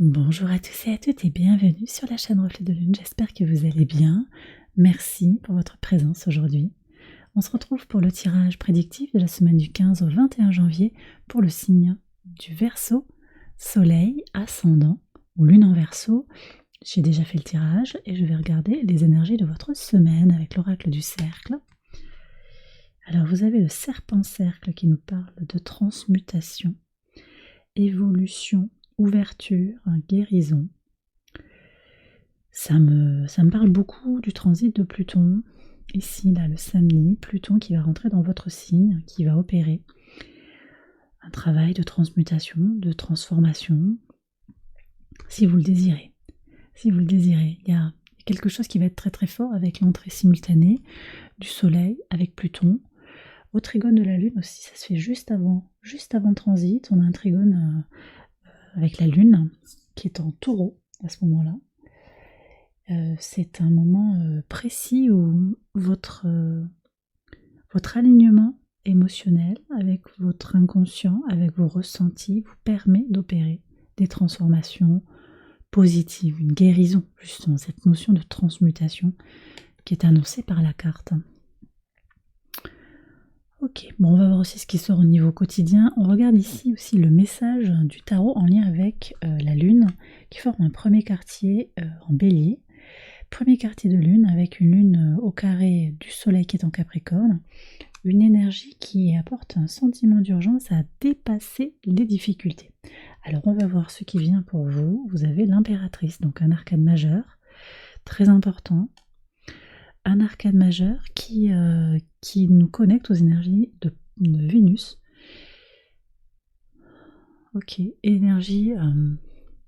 Bonjour à tous et à toutes et bienvenue sur la chaîne Reflet de Lune, j'espère que vous allez bien. Merci pour votre présence aujourd'hui. On se retrouve pour le tirage prédictif de la semaine du 15 au 21 janvier pour le signe du Verseau, Soleil, Ascendant ou Lune en Verseau. J'ai déjà fait le tirage et je vais regarder les énergies de votre semaine avec l'oracle du cercle. Alors vous avez le serpent cercle qui nous parle de transmutation, évolution, ouverture, guérison. Ça me parle beaucoup du transit de Pluton. Ici, là, le samedi, Pluton qui va rentrer dans votre signe, qui va opérer un travail de transmutation, de transformation, si vous le désirez. Si vous le désirez, il y a quelque chose qui va être très très fort avec l'entrée simultanée du Soleil avec Pluton. Au trigone de la Lune aussi, ça se fait juste avant le transit. On a un trigone avec la Lune qui est en Taureau à ce moment-là. C'est un moment précis où votre alignement émotionnel avec votre inconscient, avec vos ressentis, vous permet d'opérer des transformations positives, une guérison, justement, cette notion de transmutation qui est annoncée par la carte. Ok, bon, on va voir aussi ce qui sort au niveau quotidien. On regarde ici aussi le message du tarot en lien avec la Lune, qui forme un premier quartier en Bélier. Premier quartier de Lune avec une Lune au carré du Soleil qui est en Capricorne. Une énergie qui apporte un sentiment d'urgence à dépasser les difficultés. Alors on va voir ce qui vient pour vous. Vous avez l'impératrice, donc un arcane majeur, très important. Un arcane majeur qui nous connecte aux énergies de Vénus. Ok, énergie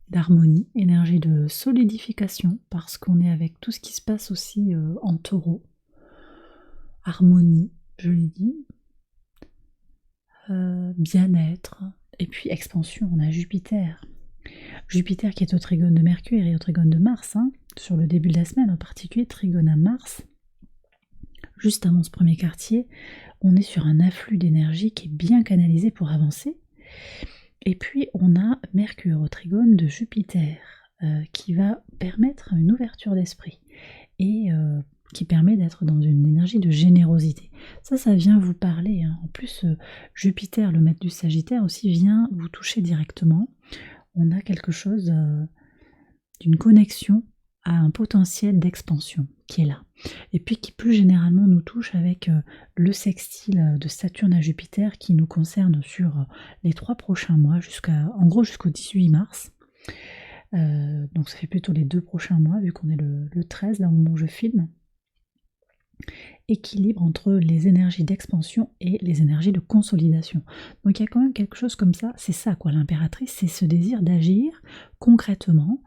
d'harmonie, énergie de solidification, parce qu'on est avec tout ce qui se passe aussi en Taureau. Harmonie, je l'ai dit. Bien-être. Et puis expansion, on a Jupiter. Jupiter qui est au trigone de Mercure et au trigone de Mars, sur le début de la semaine, en particulier trigone à Mars. Juste avant ce premier quartier, on est sur un afflux d'énergie qui est bien canalisé pour avancer. Et puis on a Mercure au trigone de Jupiter qui va permettre une ouverture d'esprit et qui permet d'être dans une énergie de générosité. Ça vient vous parler. En plus, Jupiter, le maître du Sagittaire, aussi vient vous toucher directement. On a quelque chose d'une connexion à un potentiel d'expansion qui est là. Et puis qui plus généralement nous touche avec le sextile de Saturne à Jupiter qui nous concerne sur les 3 prochains mois, jusqu'au 18 mars. Donc ça fait plutôt les 2 prochains mois, vu qu'on est le 13, là au moment où je filme. Équilibre entre les énergies d'expansion et les énergies de consolidation. Donc il y a quand même quelque chose comme ça, c'est ça quoi, l'impératrice, c'est ce désir d'agir concrètement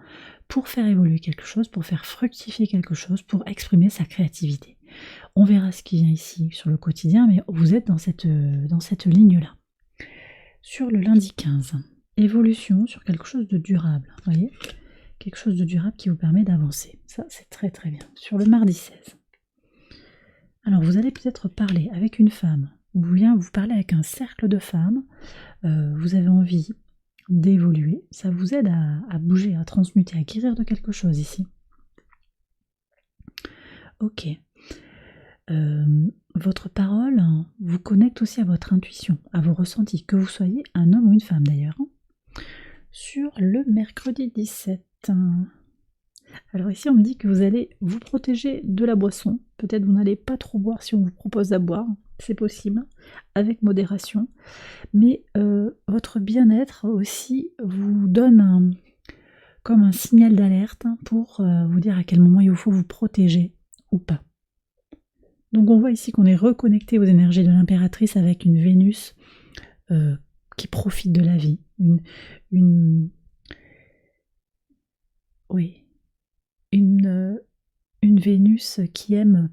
pour faire évoluer quelque chose, pour faire fructifier quelque chose, pour exprimer sa créativité. On verra ce qui vient ici sur le quotidien, mais vous êtes dans cette ligne-là. Sur le lundi 15, évolution sur quelque chose de durable, vous voyez, quelque chose de durable qui vous permet d'avancer. Ça, c'est très très bien. Sur le mardi 16, alors vous allez peut-être parler avec une femme, ou bien vous parlez avec un cercle de femmes, vous avez envie d'évoluer, ça vous aide à bouger, à transmuter, à guérir de quelque chose ici. Ok. Votre parole vous connecte aussi à votre intuition, à vos ressentis, que vous soyez un homme ou une femme d'ailleurs. Sur le mercredi 17. Alors ici on me dit que vous allez vous protéger de la boisson. Peut-être vous n'allez pas trop boire si on vous propose à boire, c'est possible, avec modération. Mais votre bien-être aussi vous donne comme un signal d'alerte pour vous dire à quel moment il vous faut vous protéger ou pas. Donc on voit ici qu'on est reconnecté aux énergies de l'impératrice avec une Vénus qui profite de la vie. Une Vénus qui aime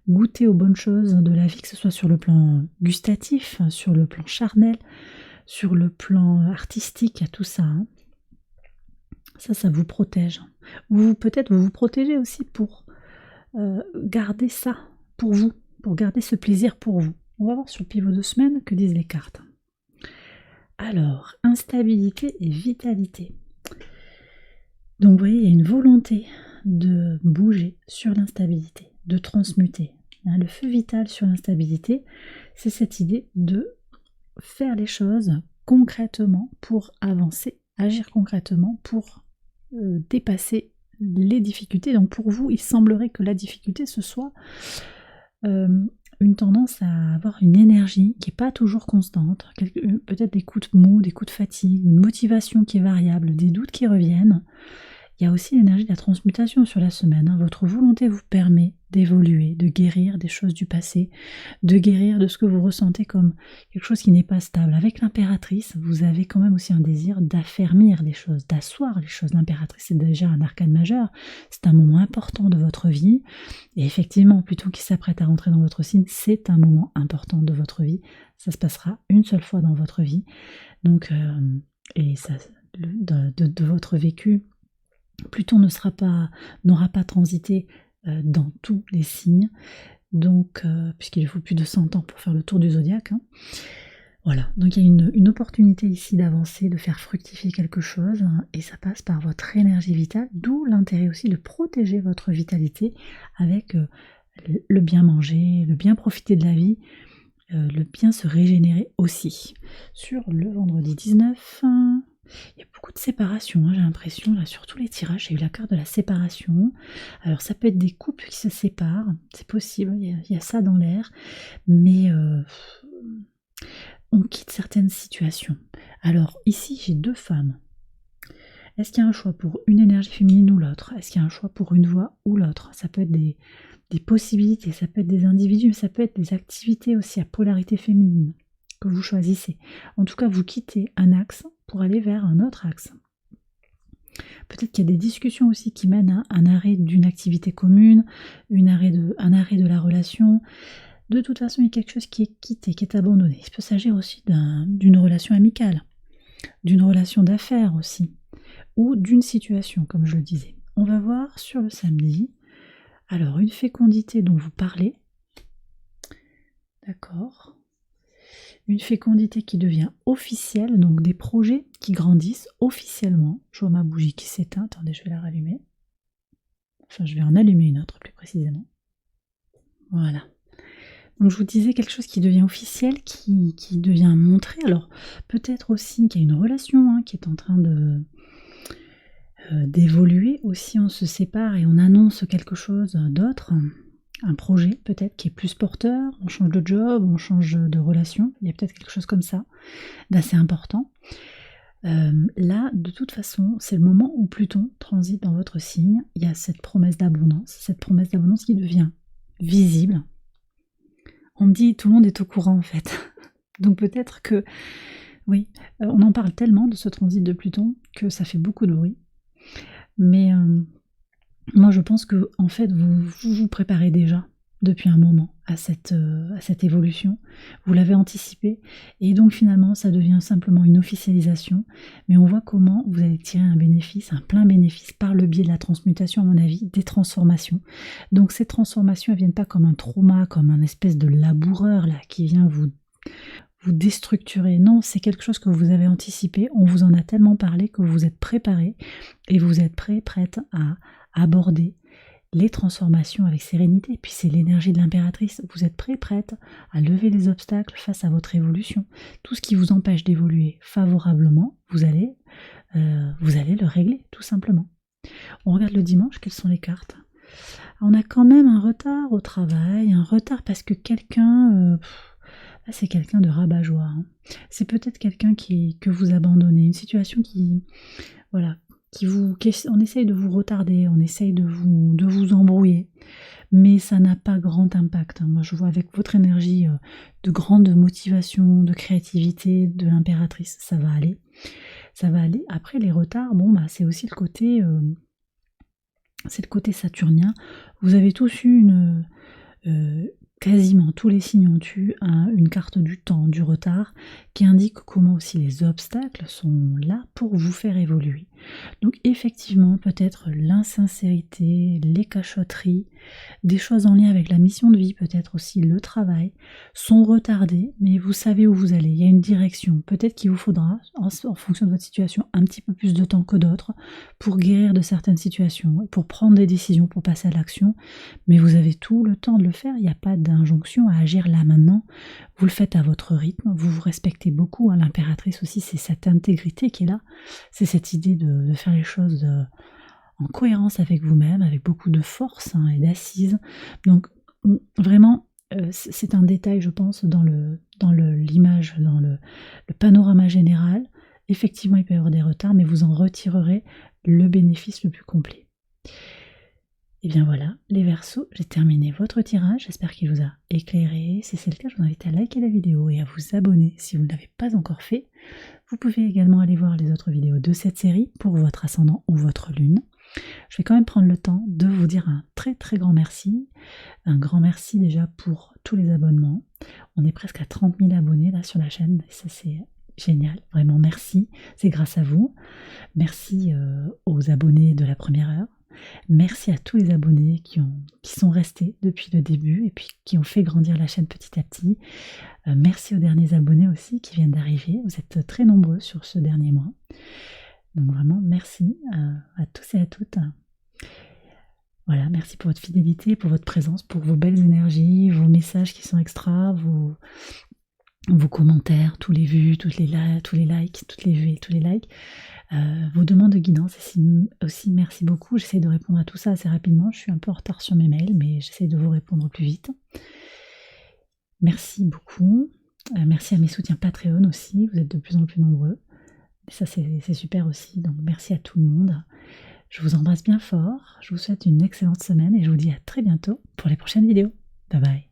goûter aux bonnes choses de la vie, que ce soit sur le plan gustatif, sur le plan charnel, sur le plan artistique, il y a tout ça. Ça vous protège. Ou peut-être vous protégez aussi pour garder ça pour vous, pour garder ce plaisir pour vous. On va voir sur le pivot de semaine que disent les cartes. Alors, instabilité et vitalité. Donc vous voyez, il y a une volonté de bouger sur l'instabilité, de transmuter. Le feu vital sur l'instabilité, c'est cette idée de faire les choses concrètement pour avancer, agir concrètement pour dépasser les difficultés. Donc pour vous, il semblerait que la difficulté, ce soit une tendance à avoir une énergie qui n'est pas toujours constante, peut-être des coups de mou, des coups de fatigue, une motivation qui est variable, des doutes qui reviennent. Il y a aussi l'énergie de la transmutation sur la semaine. Votre volonté vous permet d'évoluer, de guérir des choses du passé, de guérir de ce que vous ressentez comme quelque chose qui n'est pas stable. Avec l'impératrice, vous avez quand même aussi un désir d'affermir les choses, d'asseoir les choses. L'impératrice, c'est déjà un arcane majeur, c'est un moment important de votre vie. Et effectivement, plutôt qu'il s'apprête à rentrer dans votre signe, c'est un moment important de votre vie. Ça se passera une seule fois dans votre vie. Donc, et ça, de votre vécu, Pluton n'aura pas transité dans tous les signes, donc puisqu'il faut plus de 100 ans pour faire le tour du zodiaque. Voilà, donc il y a une opportunité ici d'avancer, de faire fructifier quelque chose, et ça passe par votre énergie vitale, d'où l'intérêt aussi de protéger votre vitalité avec le bien manger, le bien profiter de la vie, le bien se régénérer aussi. Sur le vendredi 19... il y a beaucoup de séparation, j'ai l'impression, là, sur tous les tirages, j'ai eu la carte de la séparation. Alors ça peut être des couples qui se séparent, c'est possible, il y a ça dans l'air, mais on quitte certaines situations. Alors ici, j'ai 2 femmes. Est-ce qu'il y a un choix pour une énergie féminine ou l'autre? Est-ce qu'il y a un choix pour une voie ou l'autre? Ça peut être des possibilités, ça peut être des individus, mais ça peut être des activités aussi à polarité féminine que vous choisissez. En tout cas, vous quittez un axe pour aller vers un autre axe. Peut-être qu'il y a des discussions aussi qui mènent à un arrêt d'une activité commune, un arrêt de la relation. De toute façon, il y a quelque chose qui est quitté, qui est abandonné. Il peut s'agir aussi d'une relation amicale, d'une relation d'affaires aussi, ou d'une situation, comme je le disais. On va voir sur le samedi, alors une fécondité dont vous parlez, d'accord, une fécondité qui devient officielle, donc des projets qui grandissent officiellement. Je vois ma bougie qui s'éteint, attendez, je vais la rallumer. Enfin, je vais en allumer une autre plus précisément. Voilà. Donc je vous disais quelque chose qui devient officiel, qui devient montré. Alors peut-être aussi qu'il y a une relation qui est en train d'évoluer aussi, on se sépare et on annonce quelque chose d'autre. Un projet peut-être qui est plus porteur, on change de job, on change de relation, il y a peut-être quelque chose comme ça d'assez important. Là, de toute façon, c'est le moment où Pluton transite dans votre signe, il y a cette promesse d'abondance qui devient visible. On me dit tout le monde est au courant en fait, donc peut-être que, oui, on en parle tellement de ce transit de Pluton que ça fait beaucoup de bruit, mais moi je pense que en fait vous préparez déjà depuis un moment à cette évolution, vous l'avez anticipé et donc finalement ça devient simplement une officialisation, mais on voit comment vous allez tirer un bénéfice, un plein bénéfice par le biais de la transmutation à mon avis, des transformations. Donc ces transformations elles viennent pas comme un trauma, comme un espèce de laboureur là qui vient vous déstructurer. Non, c'est quelque chose que vous avez anticipé, on vous en a tellement parlé que vous êtes préparé et vous êtes prête à aborder les transformations avec sérénité. Et puis c'est l'énergie de l'impératrice, vous êtes prête à lever les obstacles face à votre évolution. Tout ce qui vous empêche d'évoluer favorablement, vous allez le régler, tout simplement. On regarde le dimanche, quelles sont les cartes? On a quand même un retard au travail, un retard parce que quelqu'un... c'est quelqu'un de rabat-joie. C'est peut-être quelqu'un que vous abandonnez, une situation qui... Voilà, on essaye de vous retarder, on essaye de vous embrouiller, mais ça n'a pas grand impact. Moi je vois avec votre énergie de grande motivation, de créativité, de l'impératrice, ça va aller. Après les retards, c'est aussi le côté saturnien. Vous avez tous eu quasiment tous les signes ont eu une carte du temps, du retard, qui indique comment aussi les obstacles sont là pour vous faire évoluer. Donc effectivement, peut-être l'insincérité, les cachotteries, des choses en lien avec la mission de vie, peut-être aussi le travail, sont retardées, mais vous savez où vous allez, il y a une direction. Peut-être qu'il vous faudra, en fonction de votre situation, un petit peu plus de temps que d'autres pour guérir de certaines situations, pour prendre des décisions, pour passer à l'action, mais vous avez tout le temps de le faire, il n'y a pas d'injonction à agir là maintenant, vous le faites à votre rythme, vous vous respectez beaucoup, hein. L'impératrice aussi, c'est cette intégrité qui est là, c'est cette idée de faire les choses en cohérence avec vous-même, avec beaucoup de force, hein, et d'assises. Donc vraiment, c'est un détail, je pense, dans l'image, dans le panorama général. Effectivement, il peut y avoir des retards, mais vous en retirerez le bénéfice le plus complet. Et bien voilà, les Verseaux, j'ai terminé votre tirage, j'espère qu'il vous a éclairé. Si c'est le cas, je vous invite à liker la vidéo et à vous abonner si vous ne l'avez pas encore fait. Vous pouvez également aller voir les autres vidéos de cette série pour votre ascendant ou votre lune. Je vais quand même prendre le temps de vous dire un très très grand merci. Un grand merci déjà pour tous les abonnements. On est presque à 30 000 abonnés là sur la chaîne, et ça c'est génial, vraiment merci, c'est grâce à vous. Merci aux abonnés de la première heure. Merci à tous les abonnés qui sont restés depuis le début et puis qui ont fait grandir la chaîne petit à petit. Merci aux derniers abonnés aussi qui viennent d'arriver. Vous êtes très nombreux sur ce dernier mois. Donc vraiment, merci à tous et à toutes. Voilà, merci pour votre fidélité, pour votre présence, pour vos belles énergies, vos messages qui sont extra, vos commentaires, tous les vues, tous les likes, toutes les vues et tous les likes. Vos demandes de guidance aussi, merci beaucoup. J'essaie de répondre à tout ça assez rapidement. Je suis un peu en retard sur mes mails, mais j'essaie de vous répondre plus vite. Merci beaucoup. Merci à mes soutiens Patreon aussi. Vous êtes de plus en plus nombreux. Et ça, c'est super aussi. Donc, merci à tout le monde. Je vous embrasse bien fort. Je vous souhaite une excellente semaine et je vous dis à très bientôt pour les prochaines vidéos. Bye bye.